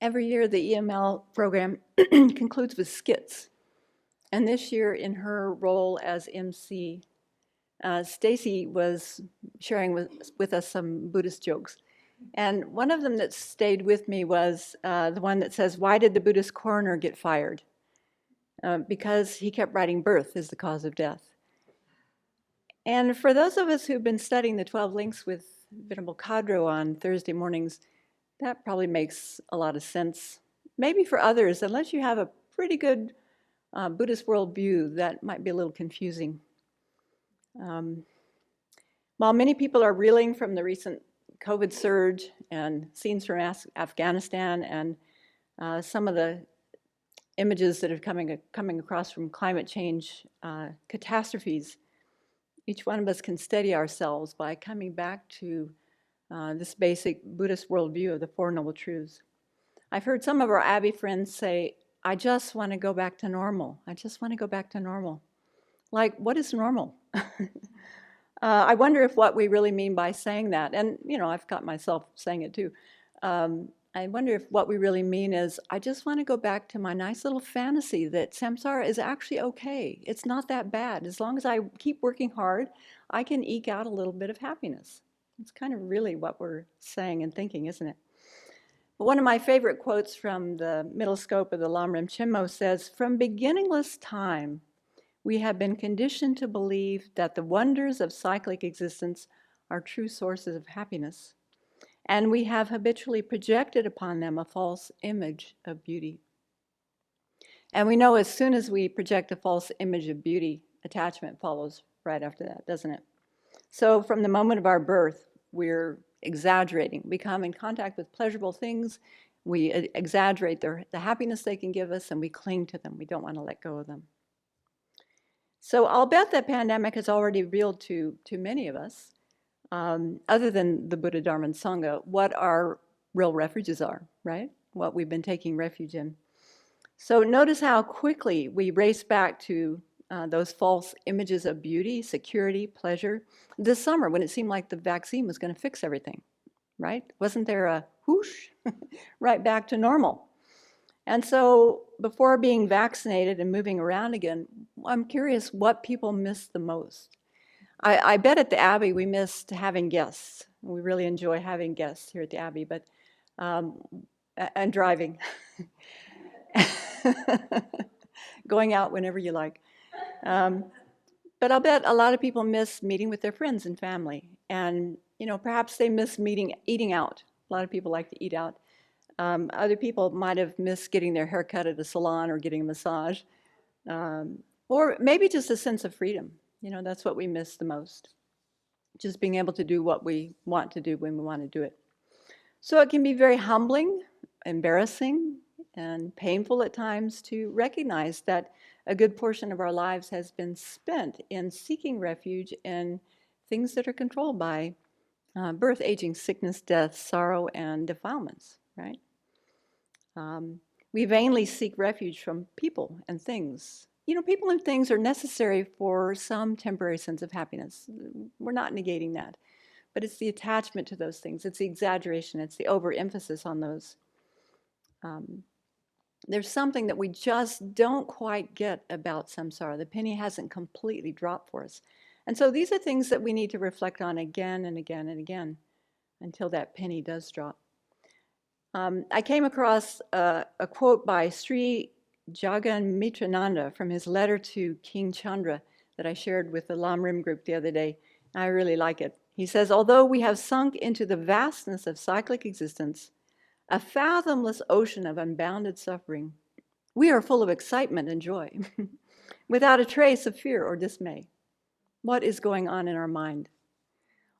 Every year, the EML program concludes with skits. And this year, in her role as MC, Stacy was sharing with us some Buddhist jokes. And one of them that stayed with me was the one that says, "Why did the BBCcorner get fired?" Because he kept writing birth is the cause of death. And for those of us who've been studying the 12 links with Venerable Kadro on Thursday mornings, that probably makes a lot of sense. Maybe for others, unless you have a pretty good Buddhist worldview, that might be a little confusing. While many people are reeling from the recent COVID surge and scenes from Afghanistan and some of the images that are coming across from climate change catastrophes, each one of us can steady ourselves by coming back to this basic Buddhist worldview of the Four Noble Truths. I've heard some of our Abbey friends say, "I just want to go back to normal. I just want to go back to normal." Like, what is normal? I wonder if what we really mean by saying that, and I've got myself saying it too. I wonder if what we really mean is, I just want to go back to my nice little fantasy that samsara is actually okay. It's not that bad. As long as I keep working hard, I can eke out a little bit of happiness. It's kind of really what we're saying and thinking, isn't it? But one of my favorite quotes from the middle scope of the Lamrim Chenmo says, "From beginningless time, we have been conditioned to believe that the wonders of cyclic existence are true sources of happiness, and we have habitually projected upon them a false image of beauty." And we know as soon as we project a false image of beauty, attachment follows right after that, doesn't it? So from the moment of our birth, we're exaggerating. We come in contact with pleasurable things, we exaggerate the happiness they can give us, and we cling to them. We don't want to let go of them. So I'll bet that pandemic has already revealed to many of us, other than the Buddha, Dharma, and Sangha, what our real refuges are, right? What we've been taking refuge in. So notice how quickly we race back to those false images of beauty, security, pleasure. This summer, when it seemed like the vaccine was going to fix everything, right? Wasn't there a whoosh right back to normal? And so before being vaccinated and moving around again, I'm curious what people miss the most. I bet at the Abbey we missed having guests. We really enjoy having guests here at the Abbey, but and driving. Going out whenever you like. But I'll bet a lot of people miss meeting with their friends and family. And, perhaps they miss eating out. A lot of people like to eat out. Other people might have missed getting their hair cut at a salon or getting a massage. Or maybe just a sense of freedom. That's what we miss the most. Just being able to do what we want to do when we want to do it. So it can be very humbling, embarrassing, and painful at times to recognize that a good portion of our lives has been spent in seeking refuge in things that are controlled by birth, aging, sickness, death, sorrow, and defilements, right? We vainly seek refuge from people and things. People and things are necessary for some temporary sense of happiness. We're not negating that. But it's the attachment to those things. It's the exaggeration. It's the overemphasis on those. There's something that we just don't quite get about samsara. The penny hasn't completely dropped for us. And so these are things that we need to reflect on again and again and again until that penny does drop. I came across a quote by Sri Jagan Mitrananda from his letter to King Chandra that I shared with the Lamrim group the other day. I really like it. He says, "Although we have sunk into the vastness of cyclic existence, a fathomless ocean of unbounded suffering, we are full of excitement and joy, without a trace of fear or dismay. What is going on in our mind?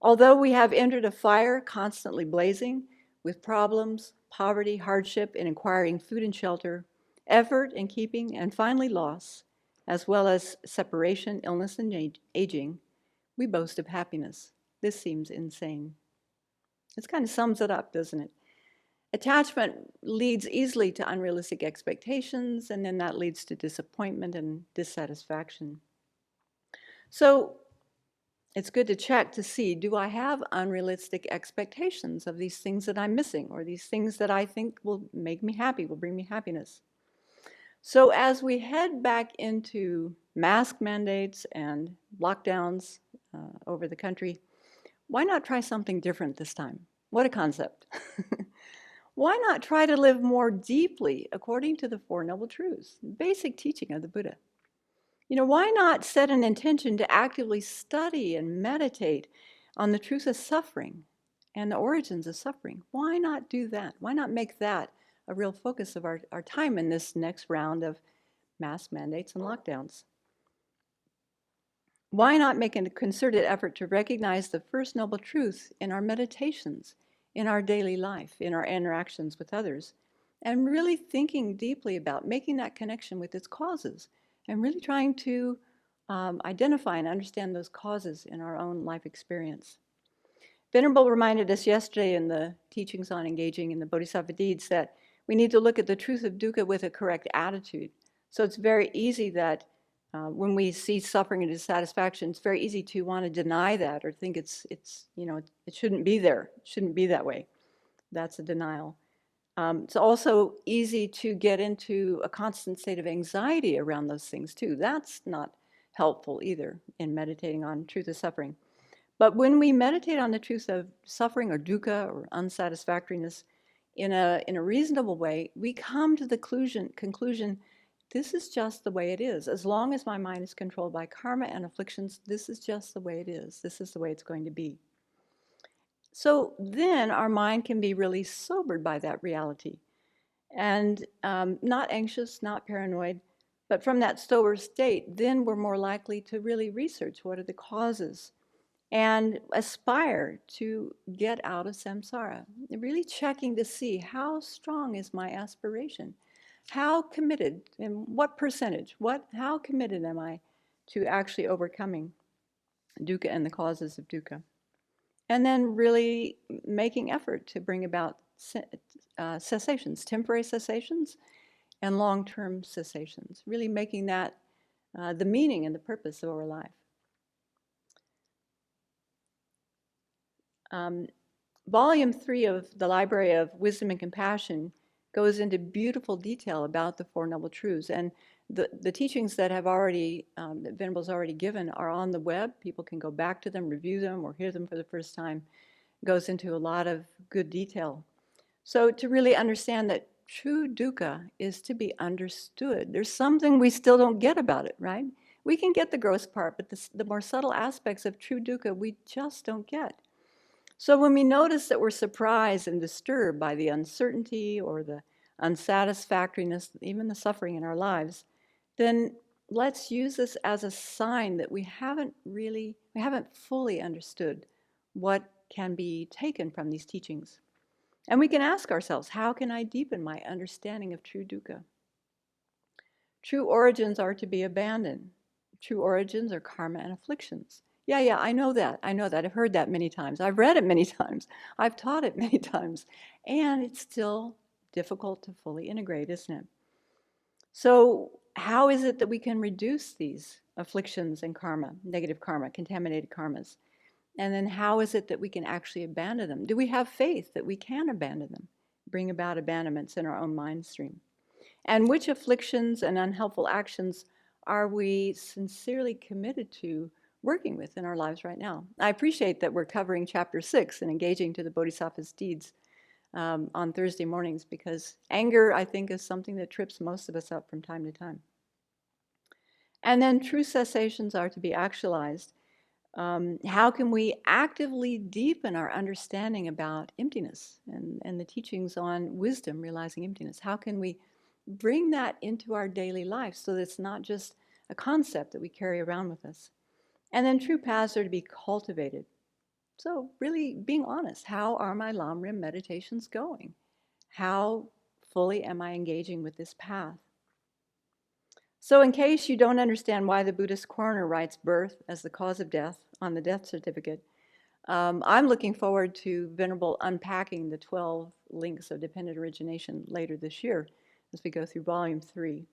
Although we have entered a fire constantly blazing, with problems, poverty, hardship in acquiring food and shelter, effort in keeping, and finally loss, as well as separation, illness, and aging, we boast of happiness. This seems insane." This kind of sums it up, doesn't it? Attachment leads easily to unrealistic expectations, and then that leads to disappointment and dissatisfaction. So it's good to check to see, do I have unrealistic expectations of these things that I'm missing, or these things that I think will make me happy, will bring me happiness? So as we head back into mask mandates and lockdowns over the country, why not try something different this time? What a concept. Why not try to live more deeply according to the Four Noble Truths, basic teaching of the Buddha? Why not set an intention to actively study and meditate on the truth of suffering and the origins of suffering? Why not do that? Why not make that a real focus of our time in this next round of mask mandates and lockdowns? Why not make a concerted effort to recognize the First Noble Truth in our meditations, in our daily life, in our interactions with others, and really thinking deeply about making that connection with its causes, and really trying to identify and understand those causes in our own life experience. Venerable reminded us yesterday in the teachings on engaging in the Bodhisattva deeds that we need to look at the truth of dukkha with a correct attitude. So it's very easy that when we see suffering and dissatisfaction, it's very easy to want to deny that or think it shouldn't be there, it shouldn't be that way. That's a denial. It's also easy to get into a constant state of anxiety around those things too. That's not helpful either in meditating on truth of suffering. But when we meditate on the truth of suffering or dukkha or unsatisfactoriness in a reasonable way, we come to the conclusion, this is just the way it is. As long as my mind is controlled by karma and afflictions, this is just the way it is. This is the way it's going to be. So then our mind can be really sobered by that reality and not anxious, not paranoid, but from that sober state, then we're more likely to really research what are the causes and aspire to get out of samsara, really checking to see how strong is my aspiration, how committed, and what percentage, how committed am I to actually overcoming dukkha and the causes of dukkha. And then really making effort to bring about cessations, temporary cessations and long-term cessations, really making that the meaning and the purpose of our life. Volume 3 of the Library of Wisdom and Compassion goes into beautiful detail about the Four Noble Truths. And the teachings that have already, that Venerable's already given are on the web. People can go back to them, review them, or hear them for the first time. It goes into a lot of good detail. So to really understand that true dukkha is to be understood. There's something we still don't get about it, right? We can get the gross part, but the more subtle aspects of true dukkha we just don't get. So when we notice that we're surprised and disturbed by the uncertainty or the unsatisfactoriness, even the suffering in our lives, then let's use this as a sign that we haven't fully understood what can be taken from these teachings. And we can ask ourselves, how can I deepen my understanding of true dukkha? True origins are to be abandoned. True origins are karma and afflictions. Yeah, I know that. I've heard that many times. I've read it many times. I've taught it many times. And it's still difficult to fully integrate, isn't it? So how is it that we can reduce these afflictions and karma, negative karma, contaminated karmas? And then how is it that we can actually abandon them? Do we have faith that we can abandon them, bring about abandonments in our own mind stream? And which afflictions and unhelpful actions are we sincerely committed to working with in our lives right now? I appreciate that we're covering chapter 6 and engaging to the Bodhisattva's deeds on Thursday mornings, because anger, I think, is something that trips most of us up from time to time. And then true cessations are to be actualized. How can we actively deepen our understanding about emptiness and the teachings on wisdom, realizing emptiness? How can we bring that into our daily life so that it's not just a concept that we carry around with us? And then true paths are to be cultivated. So really being honest, how are my Lamrim meditations going? How fully am I engaging with this path? So in case you don't understand why the BBCcorner writes birth as the cause of death on the death certificate, I'm looking forward to Venerable unpacking the 12 links of dependent origination later this year as we go through volume 3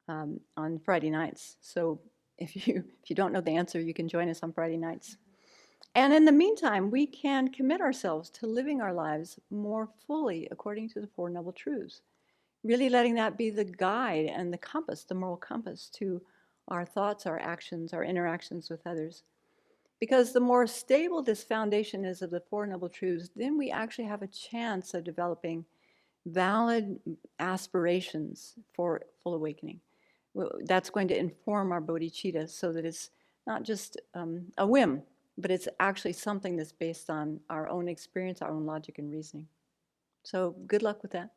on Friday nights. So if you don't know the answer, you can join us on Friday nights. And in the meantime, we can commit ourselves to living our lives more fully according to the Four Noble Truths, really letting that be the guide and the compass, the moral compass to our thoughts, our actions, our interactions with others. Because the more stable this foundation is of the Four Noble Truths, then we actually have a chance of developing valid aspirations for full awakening. That's going to inform our bodhicitta so that it's not just a whim, but it's actually something that's based on our own experience, our own logic and reasoning. So good luck with that.